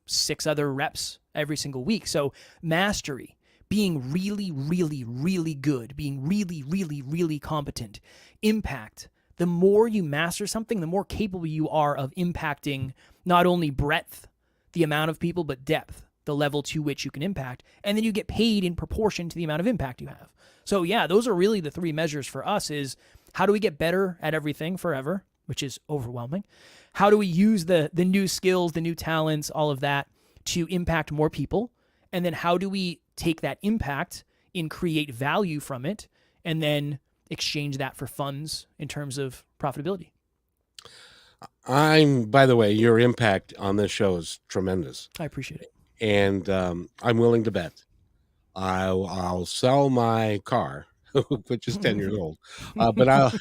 6 other reps every single week. So mastery, being really, really, really good, being really, really, really competent. Impact. The more you master something, the more capable you are of impacting not only breadth, the amount of people, but depth, the level to which you can impact. And then you get paid in proportion to the amount of impact you have. So yeah, those are really the three measures for us is how do we get better at everything forever, which is overwhelming. How do we use the new skills, the new talents, all of that to impact more people? And then how do we take that impact and create value from it and then exchange that for funds in terms of profitability? By the way, your impact on this show is tremendous. I appreciate it. And I'm willing to bet I'll sell my car, which is 10 years old, but I'll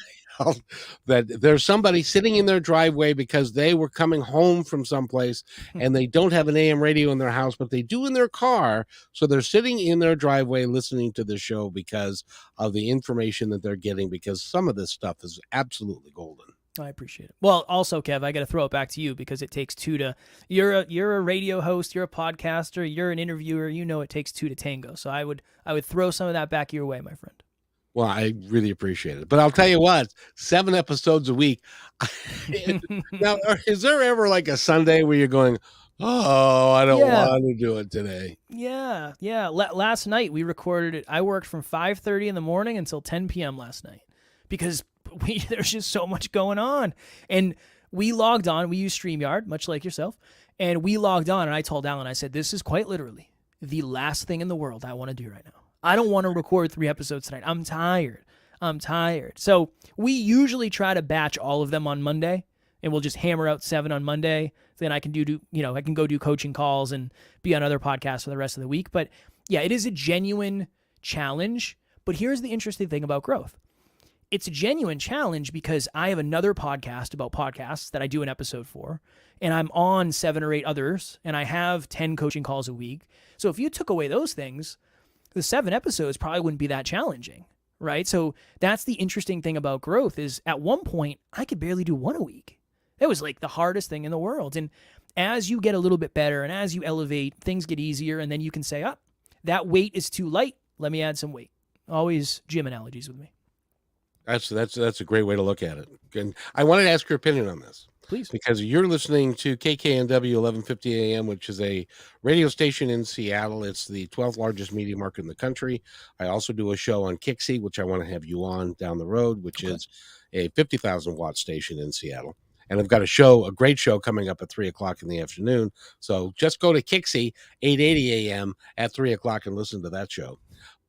that there's somebody sitting in their driveway because they were coming home from someplace and they don't have an AM radio in their house, but they do in their car. So they're sitting in their driveway listening to the show because of the information that they're getting, because some of this stuff is absolutely golden. I appreciate it. Well, also, Kev, I got to throw it back to you because it takes two to. You're a radio host, you're a podcaster, you're an interviewer. You know it takes two to tango. So I would throw some of that back your way, my friend. Well, I really appreciate it. But I'll tell you what, 7 episodes a week. Now, is there ever like a Sunday where you're going, oh, I don't want to do it today? Yeah. Last night we recorded it. I worked from 5:30 in the morning until 10 p.m. last night because there's just so much going on. And we logged on. We use StreamYard, much like yourself. And we logged on, and I told Alan, I said, this is quite literally the last thing in the world I want to do right now. I don't want to record 3 episodes tonight. I'm tired. So we usually try to batch all of them on Monday, and we'll just hammer out 7 on Monday. Then I can I can go do coaching calls and be on other podcasts for the rest of the week. But yeah, it is a genuine challenge. But here's the interesting thing about growth. It's a genuine challenge because I have another podcast about podcasts that I do an episode for, and I'm on 7 or 8 others, and I have 10 coaching calls a week. So if you took away those things, the 7 episodes probably wouldn't be that challenging, right? So that's the interesting thing about growth is at one point, I could barely do 1 a week. That was like the hardest thing in the world. And as you get a little bit better and as you elevate, things get easier, and then you can say, that weight is too light. Let me add some weight. Always gym analogies with me. That's a great way to look at it. And I wanted to ask your opinion on this. Please. Because you're listening to KKNW 1150 AM, which is a radio station in Seattle. It's the 12th largest media market in the country. I also do a show on Kixie, which I want to have you on down the road, which is a 50,000 watt station in Seattle. And I've got a great show coming up at 3 o'clock in the afternoon. So just go to Kixie, 880 AM at 3 o'clock and listen to that show.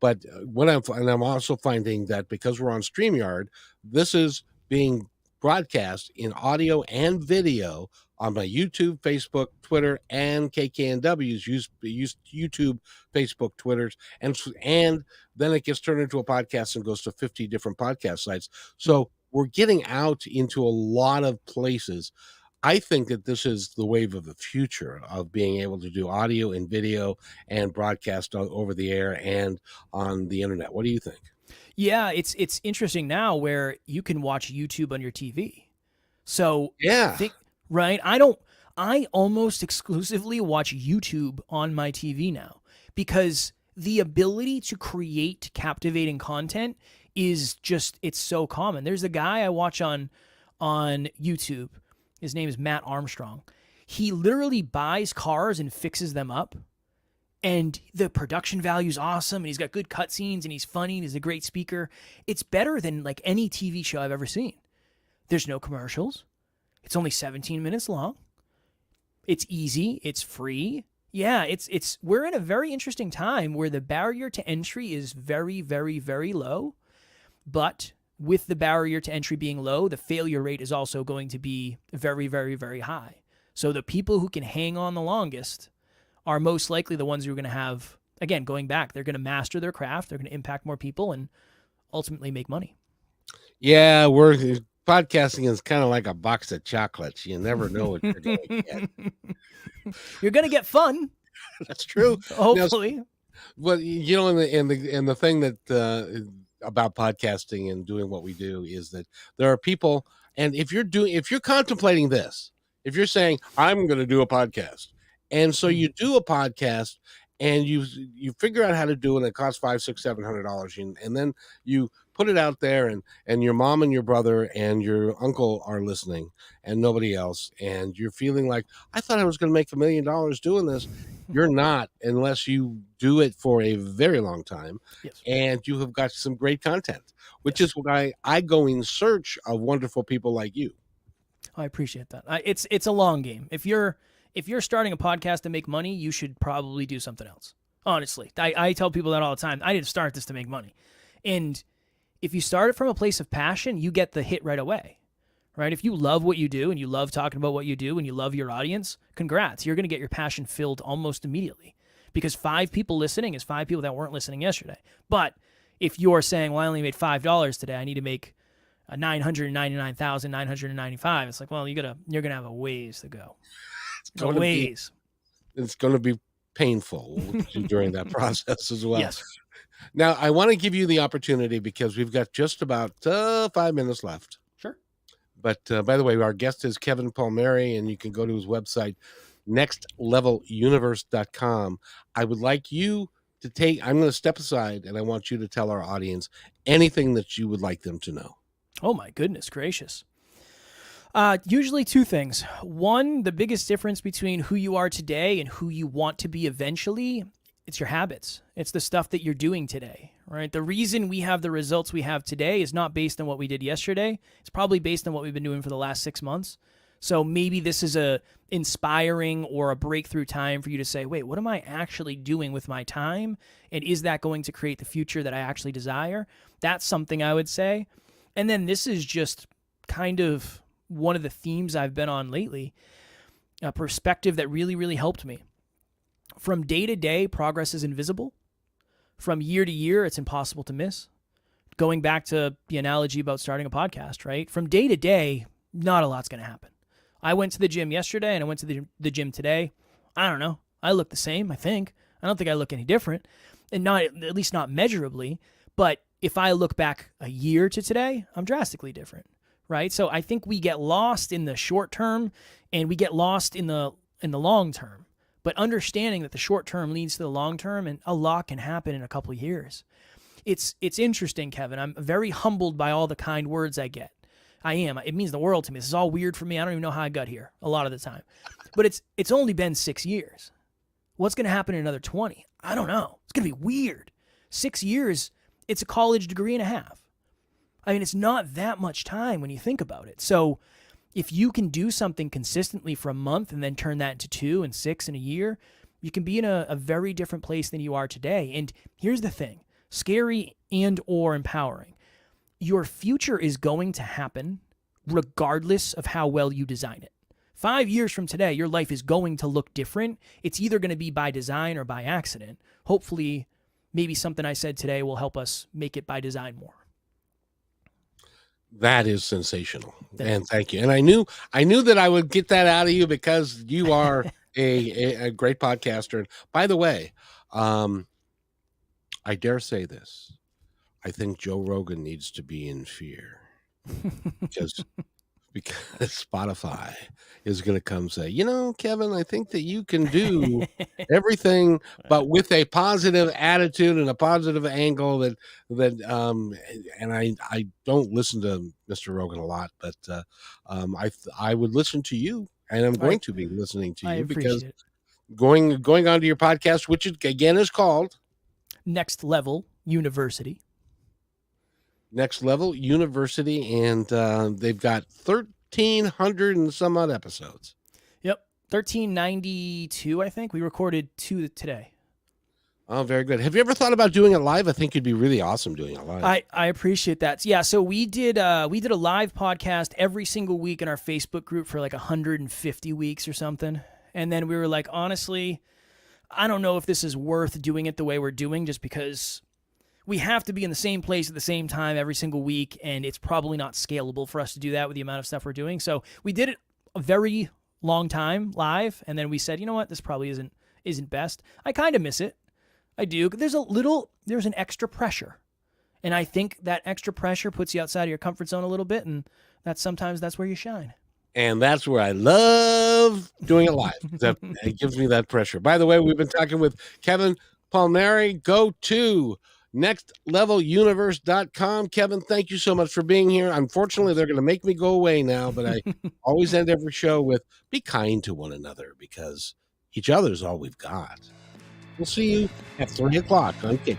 But I'm also finding that because we're on StreamYard, this is being broadcast in audio and video on my YouTube, Facebook, Twitter, and KKNW's YouTube, Facebook, Twitters, and then it gets turned into a podcast and goes to 50 different podcast sites. So we're getting out into a lot of places. I think that this is the wave of the future of being able to do audio and video and broadcast over the air and on the internet. What do you think? Yeah, it's interesting now where you can watch YouTube on your TV. So yeah, right? I almost exclusively watch YouTube on my TV now because the ability to create captivating content is just, it's so common. There's a guy I watch on YouTube. His name is Matt Armstrong. He literally buys cars and fixes them up. And the production value is awesome. And he's got good cutscenes and he's funny. And he's a great speaker. It's better than like any TV show I've ever seen. There's no commercials. It's only 17 minutes long. It's easy. It's free. Yeah, we're in a very interesting time where the barrier to entry is very, very, very low. But with the barrier to entry being low, the failure rate is also going to be very, very, very high. So the people who can hang on the longest are most likely the ones who are going to have, again, going back, they're going to master their craft, they're going to impact more people, and ultimately make money. Yeah, podcasting is kind of like a box of chocolates. You never know what you're going to get. You're going to get fun. That's true. Hopefully. Now, well, and the thing that about podcasting and doing what we do is that there are people, and if you're contemplating this, if you're saying I'm going to do a podcast, and so you do a podcast and you figure out how to do it, and it costs $500, $600, $700, and then you put it out there, and your mom and your brother and your uncle are listening and nobody else, and you're feeling like, I thought I was going to make $1 million doing this. You're not, unless you do it for a very long time. Yes. And you have got some great content, which is why I go in search of wonderful people like you. I appreciate that. It's a long game. If you're starting a podcast to make money, you should probably do something else. Honestly, I tell people that all the time. I didn't start this to make money. And if you start it from a place of passion, you get the hit right away, right? If you love what you do and you love talking about what you do and you love your audience, congrats. You're going to get your passion filled almost immediately, because 5 people listening is 5 people that weren't listening yesterday. But if you're saying, well, I only made $5 today, I need to make $999,995. It's like, well, you're gonna have a ways to go. It's going to be painful during that process as well. Yes. Now, I want to give you the opportunity, because we've got just about 5 minutes left. Sure. But by the way, our guest is Kevin Palmieri, and you can go to his website, nextleveluniverse.com. I would like you to I'm going to step aside, and I want you to tell our audience anything that you would like them to know. Oh, my goodness gracious. Usually 2 things. One, the biggest difference between who you are today and who you want to be eventually, it's your habits. It's the stuff that you're doing today, right? The reason we have the results we have today is not based on what we did yesterday. It's probably based on what we've been doing for the last 6 months. So maybe this is a inspiring or a breakthrough time for you to say, wait, what am I actually doing with my time? And is that going to create the future that I actually desire? That's something I would say. And then this is just kind of one of the themes I've been on lately, a perspective that really, really helped me. From day to day, progress is invisible. From year to year, it's impossible to miss. Going back to the analogy about starting a podcast, right? From day to day, not a lot's going to happen. I went to the gym yesterday and I went to the gym today. I don't know. I look the same, I think. I don't think I look any different, and not, at least not measurably. But if I look back a year to today, I'm drastically different, right? So I think we get lost in the short term and we get lost in the long term. But understanding that the short term leads to the long term, and a lot can happen in a couple of years. It's interesting, Kevin. I'm very humbled by all the kind words I get. I am. It means the world to me. This is all weird for me. I don't even know how I got here a lot of the time. But it's only been 6 years. What's going to happen in another 20? I don't know. It's going to be weird. 6 years, it's a college degree and a half. I mean, it's not that much time when you think about it. So if you can do something consistently for a month and then turn that into 2 and 6 in a year, you can be in a very different place than you are today. And here's the thing, scary and or empowering. Your future is going to happen regardless of how well you design it. 5 years from today, your life is going to look different. It's either going to be by design or by accident. Hopefully, maybe something I said today will help us make it by design more. That is sensational. And thank you. And I knew that I would get that out of you, because you are a great podcaster. And by the way, I dare say this. I think Joe Rogan needs to be in fear, because Spotify is going to come say, Kevin, I think that you can do everything, but with a positive attitude and a positive angle and I don't listen to Mr. Rogan a lot, but I would listen to you, and I'm going to be listening to you, because going on to your podcast, which again is called Next Level University. Next Level University, and they've got 1,300 and some odd episodes. Yep, 1,392, I think. We recorded 2 today. Oh, very good. Have you ever thought about doing it live? I think you'd be really awesome doing it live. I appreciate that. Yeah, so we did a live podcast every single week in our Facebook group for like 150 weeks or something, and then we were like, honestly, I don't know if this is worth doing it the way we're doing, just because we have to be in the same place at the same time every single week, and it's probably not scalable for us to do that with the amount of stuff we're doing. So we did it a very long time live, and then we said, you know what, this probably isn't best. I kind of miss it. I do. There's an extra pressure, and I think that extra pressure puts you outside of your comfort zone a little bit, and sometimes that's where you shine. And that's where I love doing it live. It gives me that pressure. By the way, we've been talking with Kevin Palmieri. Go to nextleveluniverse.com. Kevin, thank you so much for being here. Unfortunately, they're going to make me go away now, but I always end every show with be kind to one another because each other's all we've got. We'll see you at 3 o'clock on Kick.